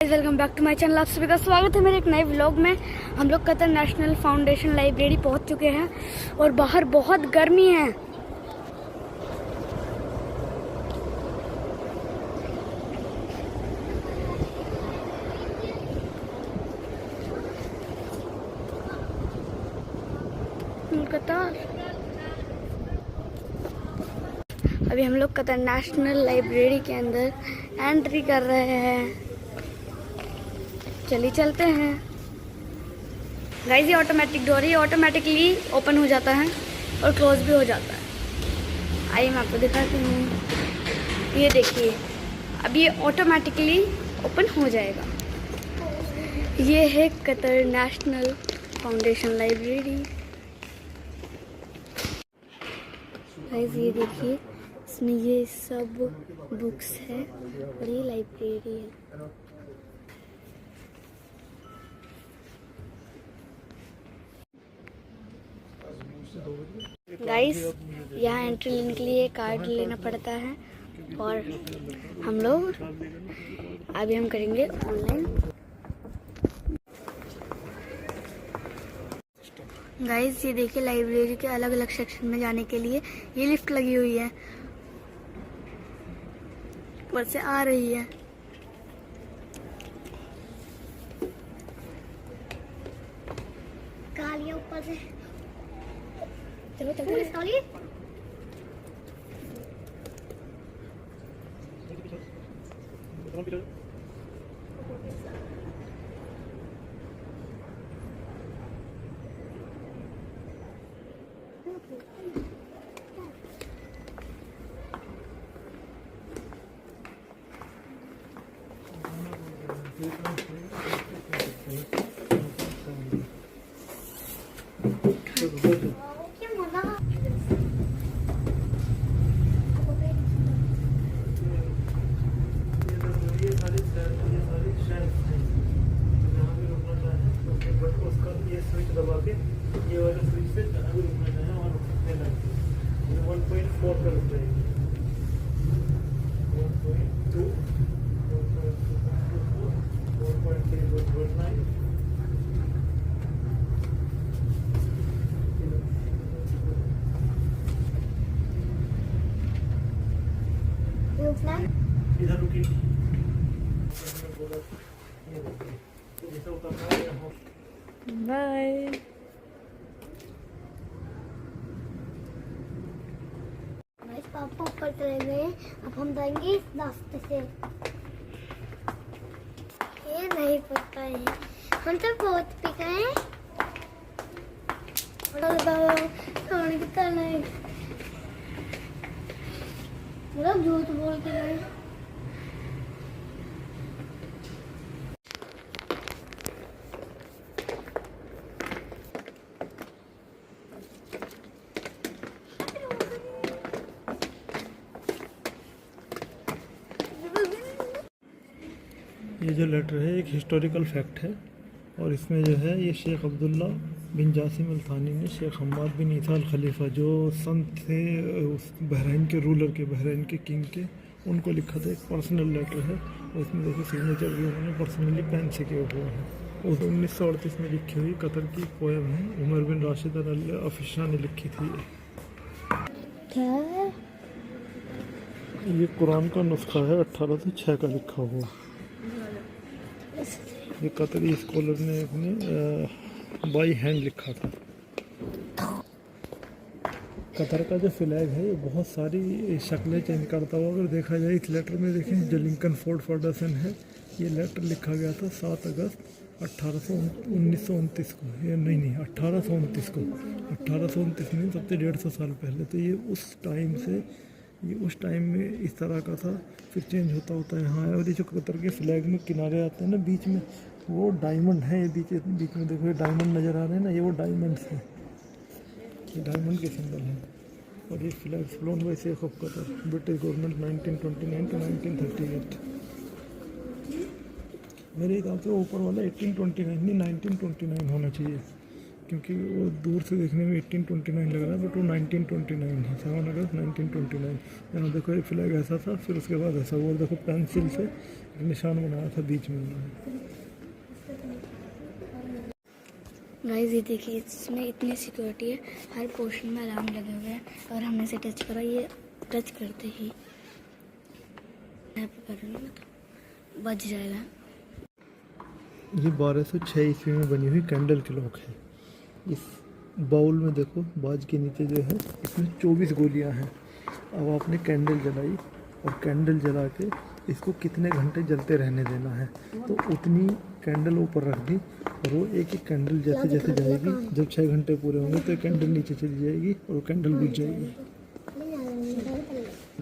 Welcome back to my channel. आप सभी का स्वागत है मेरे एक नए व्लॉग में। हम लोग कतर नेशनल फाउंडेशन लाइब्रेरी पहुंच चुके हैं और बाहर बहुत गर्मी है। कतर अभी हम लोग कतर नेशनल लाइब्रेरी के अंदर एंट्री कर रहे हैं। चलिए चलते हैं। गाइस ये ऑटोमेटिक डोर है, ऑटोमेटिकली ओपन हो जाता है और क्लोज भी हो जाता है। आइए मैं आपको दिखाती हूँ। ये देखिए अब ये ऑटोमेटिकली ओपन हो जाएगा। ये है Qatar national foundation library. Guys ये देखिए इसमें ये सब बुक्स है और ये लाइब्रेरी है। गाइस यहाँ एंट्री लेने के लिए कार्ड लेना पड़ता है और हम लोग अभी हम करेंगे ऑनलाइन। गाइस ये देखिए लाइब्रेरी के अलग अलग सेक्शन में जाने के लिए ये लिफ्ट लगी हुई है, ऊपर से आ रही है। कालिया ऊपर से चलो चलो काली। ये स्विच दबा के ये वाला स्विच से अभी रुकना है और रुकने लगे 1.4 पर रुक जाएगी। 1.2 4.3 इधर रुकी बाय। पापा ऊपर चले गए, अब हम जाएंगे इस रास्ते से। ये नहीं पता है, हम तो बहुत पी गए। मतलब झूठ बोल के गए। ये जो लेटर है एक हिस्टोरिकल फैक्ट है और इसमें जो है ये शेख अब्दुल्ला बिन जासिम अल थानी ने शेख हम्माद बिन ईसा अल खलीफा जो संत थे उस बहरीन के रूलर के, बहरीन के किंग के, उनको लिखा था। एक पर्सनल लेटर है और इसमें देखो सिग्नेचर भी उन्होंने पर्सनली पेन से किया हुआ है। उस 1938 में लिखी हुई कतर की पोएम है, उमर बिन राशिद अल अफिशा ने लिखी थी। ये कुरान का नुस्खा है 1806 का लिखा हुआ। ये कतरी स्कॉलर ने अपने बाई हैंड लिखा था। कतर का जो फ्लैग है ये बहुत सारी शक्लें चेंज करता हुआ अगर देखा जाए। इस लेटर में देखें जो लिंकन फोर्ड फर्गसन है, ये लेटर लिखा गया था 7 अगस्त 1929 को। ये नहीं 1829 को। 1829 में सबसे 150 साल पहले। तो ये उस टाइम में इस तरह का था, फिर चेंज होता होता है। हाँ, और ये जो कतर के फ्लैग में किनारे आते हैं ना बीच में, वो डायमंड है। ये बीच में देखो ये डायमंड नज़र आ रहे हैं ना, ये वो डायमंड्स हैं, ये डायमंड के सिंबल हैं। और ये flag flown by sheikh of Qatar, British government 1929 to 1938। मेरे हिसाब से ऊपर वाला 1829 नहीं 1929 होना चाहिए, क्योंकि वो दूर से देखने में 1829 लग रहा है, बट वो 1929 है, 7 अगस्त 1929। यहाँ देखो ये फ्लैग ऐसा था, फिर उसके बाद ऐसा हुआ। देखो पेंसिल से एक निशान बनाया था बीच में उन्होंने। गाइस ये देखिए, इसमें इतनी सिक्योरिटी है, हर पोर्शन में अलार्म लगे हुए हैं। और हमने इसे टच करा, ये टच करते ही यहाँ पे कर रही हूँ तो बज जाएगा। ये 1206 ईस्वी में बनी हुई कैंडल क्लॉक है। इस बाउल में देखो, बाज के नीचे जो है इसमें 24 गोलियां हैं। अब आपने कैंडल जलाई और कैंडल जला के इसको कितने घंटे जलते रहने देना है, तो उतनी कैंडल ऊपर रख दी और वो एक एक कैंडल जैसे जैसे जाएगी, जब 6 घंटे पूरे होंगे तो कैंडल नीचे चली जाएगी और वो कैंडल बुझ जाएगी।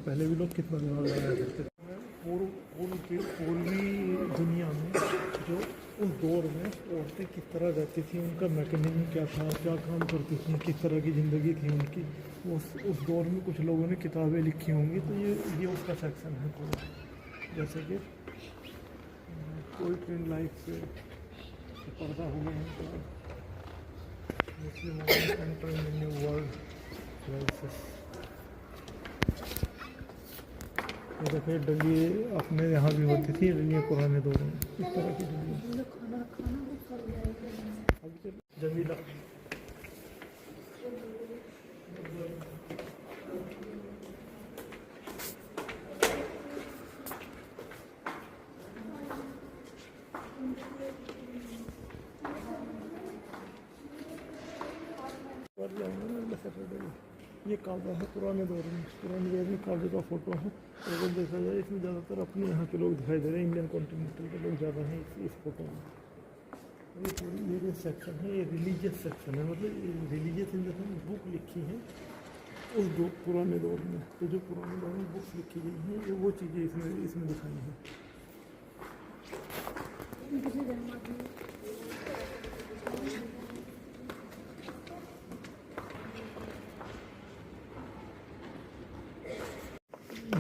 पहले भी लोग कितना दिमाग लगाया करते थे। पूर्वी दुनिया में जो उस दौर में औरतें किस तरह रहती थी, उनका मैकेनिज्म क्या था, क्या काम करती थी, किस तरह की ज़िंदगी थी उनकी, उस दौर में कुछ लोगों ने किताबें लिखी होंगी। तो ये उसका सेक्शन है पूरा। जैसे कि पोइट्री इन लाइफ पे पर्दा हुए हैं, Muslim entering in new world crisis. ये देखिए डलिए अपने यहाँ भी होती थी, डलियाँ पुराने दौर में इस तरह की डलियाँ। जमीला ये काबा है पुराने दौर में काबे का फ़ोटो है। और अगर देखा जाए इसमें ज़्यादातर अपने यहाँ के लोग दिखाई दे रहे हैं, इंडियन कॉन्टिनेंटल के लोग ज़्यादा हैं इस फ़ोटो में। ये पूरी ये जो सेक्शन है ये रिलीजियस सेक्शन है, मतलब religious in the sense book लिखी है उस पुराने दौर में। तो जो पुराने दौर में बुक्स लिखी गई हैं, ये वो चीज़ें इसमें दिखाई हैं।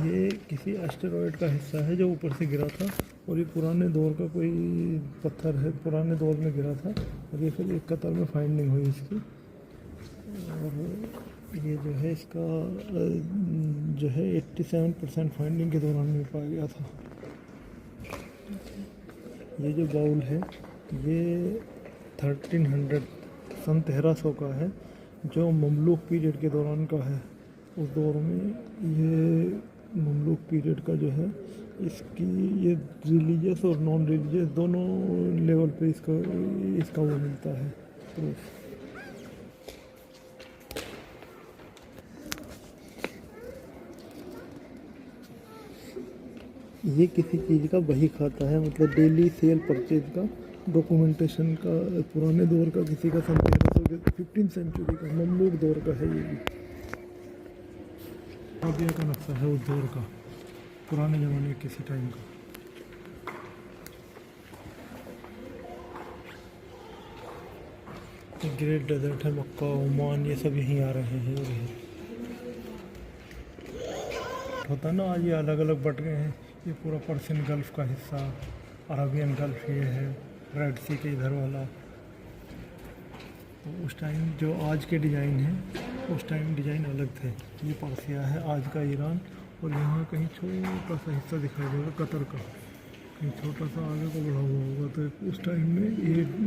ये किसी एस्टेरॉयड का हिस्सा है जो ऊपर से गिरा था, और ये पुराने दौर का कोई पत्थर है, पुराने दौर में गिरा था, और ये फिर एक कतर में फाइंडिंग हुई इसकी। और ये जो है इसका जो है 87% फाइंडिंग के दौरान में पाया गया था। ये जो बाउल है ये 1300 सन 1300 का है, जो ममलूक पीरियड के दौरान का है। उस दौर में ये ममलूक पीरियड का जो है, इसकी ये रिलीजियस और नॉन रिलीजियस दोनों लेवल पे इसका वो मिलता है प्रूफ। ये किसी चीज़ का बही खाता है, मतलब डेली सेल परचेज का डॉक्यूमेंटेशन का, पुराने दौर का, किसी का 15th सेंचुरी का ममलूक दौर का है। ये भी काबिया का नक्शा है उस दौर का, पुराने ज़माने किसी टाइम का। ग्रेट डेजर्ट है, मक्का, ओमान, ये सब यहीं आ रहे हैं। होता ना, आज ये अलग अलग बट गए हैं। ये पूरा पर्शियन गल्फ़ का हिस्सा, अरबियन गल्फ़ ये है, रेड सी के इधर वाला। तो उस टाइम जो आज के डिज़ाइन हैं, उस टाइम डिज़ाइन अलग थे। ये पर्सिया है, आज का ईरान, और यहाँ कहीं छोटा सा हिस्सा दिखाई देगा कतर का, कहीं छोटा सा आगे को बढ़ा हुआ होगा। तो उस टाइम में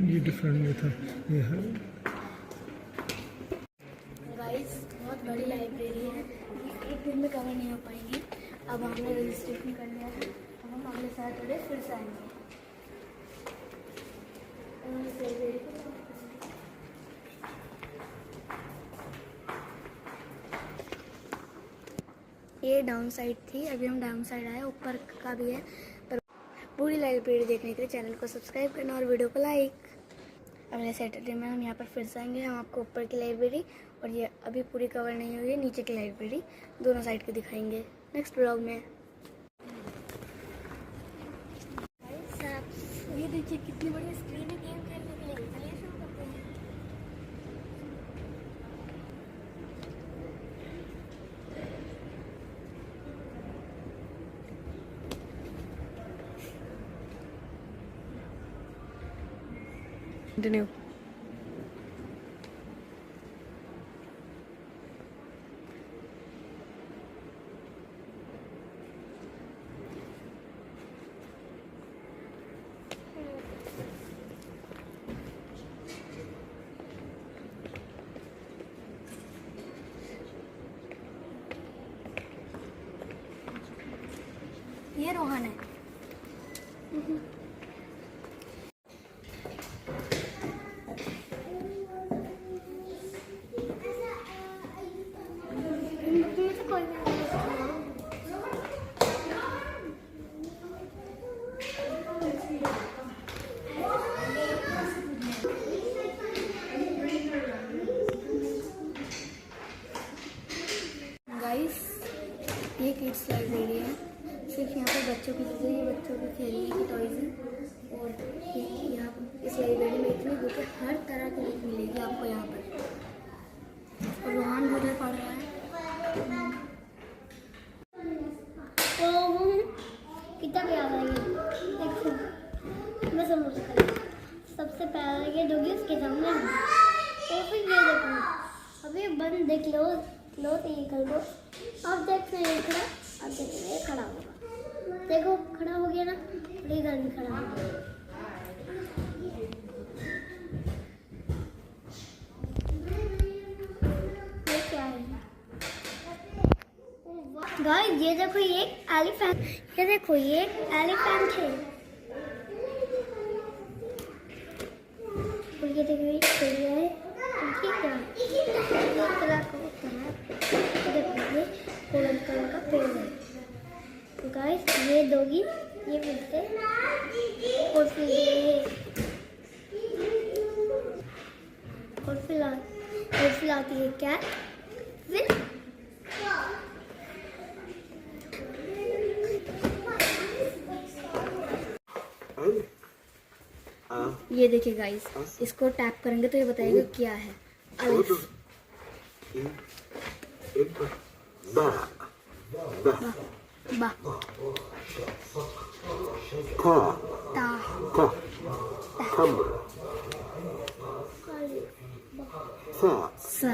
ये डिफरेंट में था। ये है गाइस, बहुत बड़ी लाइब्रेरी है, एक दिन में कवर नहीं हो पाएंगी। अब हमने रजिस्ट्रेशन कर लिया है, अब हम अगले सैटरडे फिर से आएंगे। ये डाउन साइड थी, अभी हम डाउन साइड आए, ऊपर का भी है। पर पूरी लाइब्रेरी देखने के लिए चैनल को सब्सक्राइब करना और वीडियो को लाइक। अगले सैटरडे में हम यहाँ पर फिर से आएंगे। हम आपको ऊपर की लाइब्रेरी और ये अभी पूरी कवर नहीं हुई है नीचे की लाइब्रेरी, दोनों साइड के दिखाएंगे नेक्स्ट ब्लॉग में। ये देखिए कितनी बड़ी स्क्रीन है गेम खेलने के लिए। चलिए शुरू करते हैं। कंटिन्यू। में से मुश्किल है। सबसे पहले ये डॉगी उसके सामने है, और फिर ये देखो अभी बंद देख लो व्हीकल को। अब देख रहे हैं खड़ा, अब देख रहे हैं खड़ा होगा, देखो खड़ा हो गया ना, व्हीकल भी खड़ा हो गया। ये क्या है गाइस? ये देखो ये एक एलिफेंट, ये देखो ये एक एलिफेंट है। और ये देखो ये चिड़िया है, ठीक है, ये तरह का होता है। देखो ये गोल्डन कलर का पेड़ है। तो गाइस ये डॉगी ये मिलते और फिर और फिर आती है कैट, फिर ये देखिए गाइस, इसको टैप करेंगे तो ये बताएगा क्या है। अलिफ, बा, ता, सा,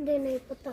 दे नहीं पता।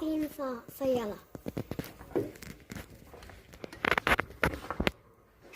तीन सा सयाला।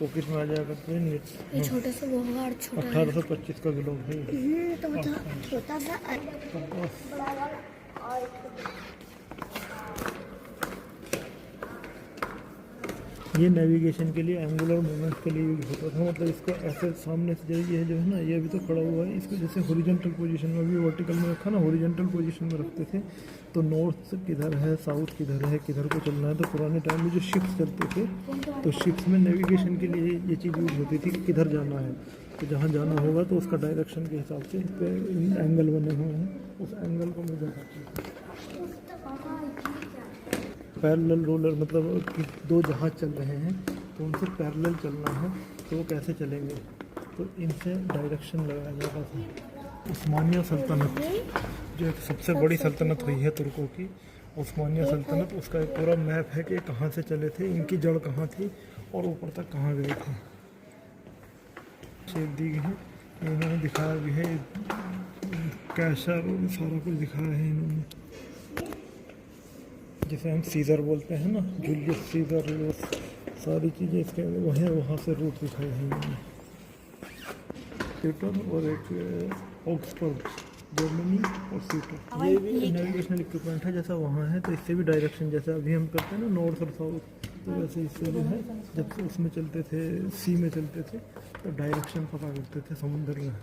पॉकेट में आ जाया करते हैं। ये छोटे से बहुत छोटा है। 1825 का किलो है। तो मतलब छोटा सा ये नेविगेशन के लिए एंगुलर मूवमेंट के लिए यूज होता था। मतलब इसको ऐसे सामने से ये जो है ना, ये अभी तो खड़ा हुआ है, इसको जैसे हॉरिजॉन्टल पोजीशन में, अभी वर्टिकल में रखा ना, हॉरिजॉन्टल पोजीशन में रखते थे। तो नॉर्थ किधर है, साउथ किधर है, किधर को चलना है। तो पुराने टाइम में जो शिप्स चलते थे, तो शिप्स में नेविगेशन के लिए ये चीज़ यूज होती थी कि किधर जाना है। तो जहाँ जाना होगा तो उसका डायरेक्शन के हिसाब से इस पर एंगल बने हुए हैं, उस एंगल को मेजर करते हैं। पैरेलल रोलर मतलब कि दो जहाज चल रहे हैं तो उनसे पैरेलल चलना है, तो वो कैसे चलेंगे, तो इनसे डायरेक्शन लगाया जाता था। उस्मानिया सल्तनत जो एक सबसे बड़ी सल्तनत हुई है तुर्कों की, उस्मानिया सल्तनत, उसका एक पूरा मैप है कि कहाँ से चले थे, इनकी जड़ कहाँ थी और ऊपर तक कहाँ गए थे। शेप दी गई है, इन्होंने दिखाया भी है, कैसा सारा कुछ दिखाया है इन्होंने। जिसे हम सीज़र बोलते हैं ना, जूलियस सीज़र, वो सारी चीज़ें इसके वहाँ से रूट दिखाई हैं इन्होंने। स्यूटर और एक ऑक्सफोर्ड जर्मनी और स्यूटर, ये भी नेविगेशनल इक्विपमेंट है। जैसा वहाँ है तो इससे भी डायरेक्शन, जैसे अभी हम करते हैं ना नॉर्थ और साउथ, तो वैसे इससे जो है जब उसमें चलते थे, सी में चलते थे, तो डायरेक्शन पता करते थे समुद्र में।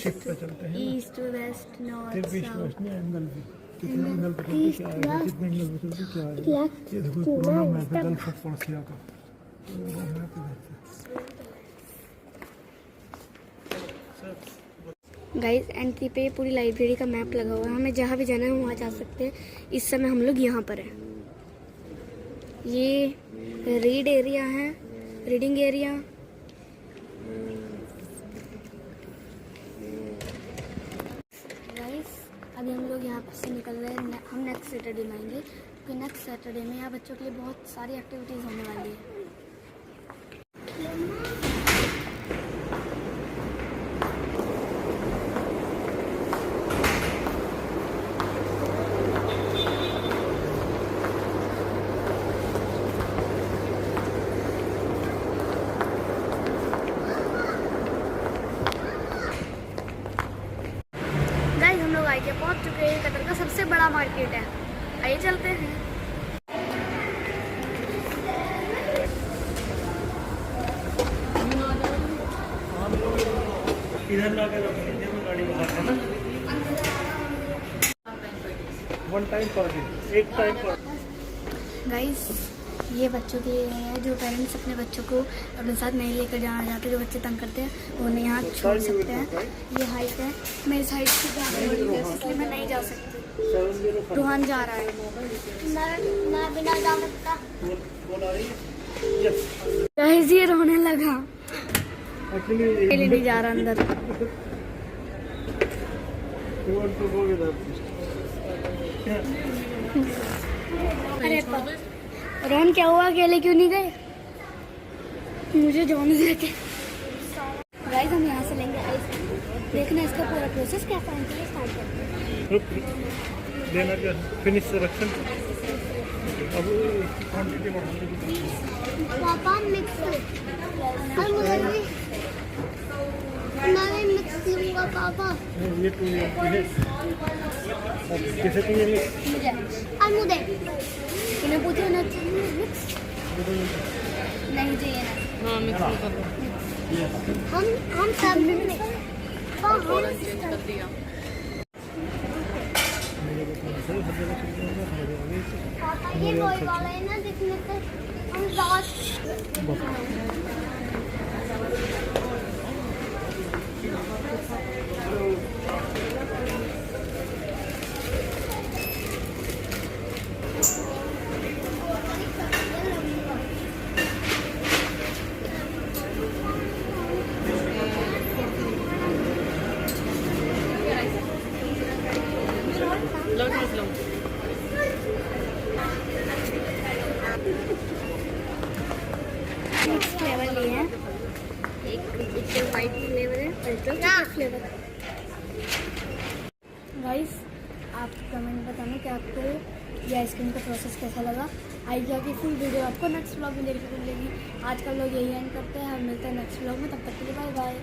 शिप पे चलते हैं ईस्ट वेस्ट नॉर्थ सिर्फ ईस्ट साउथ। वेस्ट में एंगल भी, कितने एंगल पे चलते क्या है, कितने एंगल पे चलते क्या है। ये देखो पुराना मैप है गल्फ ऑफ पर्सिया का, गाइस एंट्री पे पूरी लाइब्रेरी का मैप लगा हुआ है, हमें जहाँ भी जाना है वहाँ जा सकते हैं। इस समय हम लोग यहाँ पर हैं। ये रीड एरिया है, रीडिंग एरिया। गाइस अभी हम लोग यहाँ से निकल रहे हैं, हम नेक्स्ट सैटरडे में आएंगे, क्योंकि नेक्स्ट सैटरडे में यहाँ बच्चों के लिए बहुत सारी एक्टिविटीज़ होने वाली है। पहुंच चुके हैं। कतर का सबसे बड़ा मार्केट है, आइए चलते हैं। इधर ला के रख लीजिए, मैं गाड़ी बाहर है ना। वन टाइम पार्किंग, एक टाइम पार्किंग। गाइस ये बच्चों के लिए है, जो पेरेंट्स अपने बच्चों को अपने साथ नहीं लेकर जाना चाहते, जो बच्चे तंग करते हैं, उन्हें यहाँ छोड़ सकते हैं। ये हाइट है, मैं इस हाइट से जा रही हूँ इसलिए मैं नहीं जा सकती। रूहान जा रहा है, मैं बिना जा सकता। गाइस ये रोने लगा, एक्चुअली नहीं जा रहा अंदर। You want to go with us. अरे रोहन क्या हुआ, अकेले क्यों नहीं गए? मुझे जाने देते। गाइस हम यहाँ से लेंगे आइसक्रीम, देखना इसका पूरा प्रोसेस कैसा है, चलिए स्टार्ट करते हैं। रुक देना क्या फिनिश सिलेक्शन। अब क्वांटिटी बढ़ाने पापा मिक्स और मुझे भी मैं भी मिक्स लूँगा पापा। ये टू ये अब किसे तो ये मुझे और मुझे इन्हें पूछो ना, मिक्स नहीं चाहिए ना। हम सब मिक्स पापा ये वही वाला है ना जिसमें से हम रात मिक्स फ्लेवर लिए हैं, एक वाइट फ्लेवर है और एक चॉकलेट फ्लेवर है। गाइस आप कमेंट बताना कि आपको ये आइसक्रीम का प्रोसेस कैसा लगा। आइए आगे फुल वीडियो आपको नेक्स्ट व्लॉग में देखने को मिलेगी। आज का व्लॉग यही एंड करते हैं, हम मिलते हैं नेक्स्ट व्लॉग में, तब तक के लिए बाय बाय।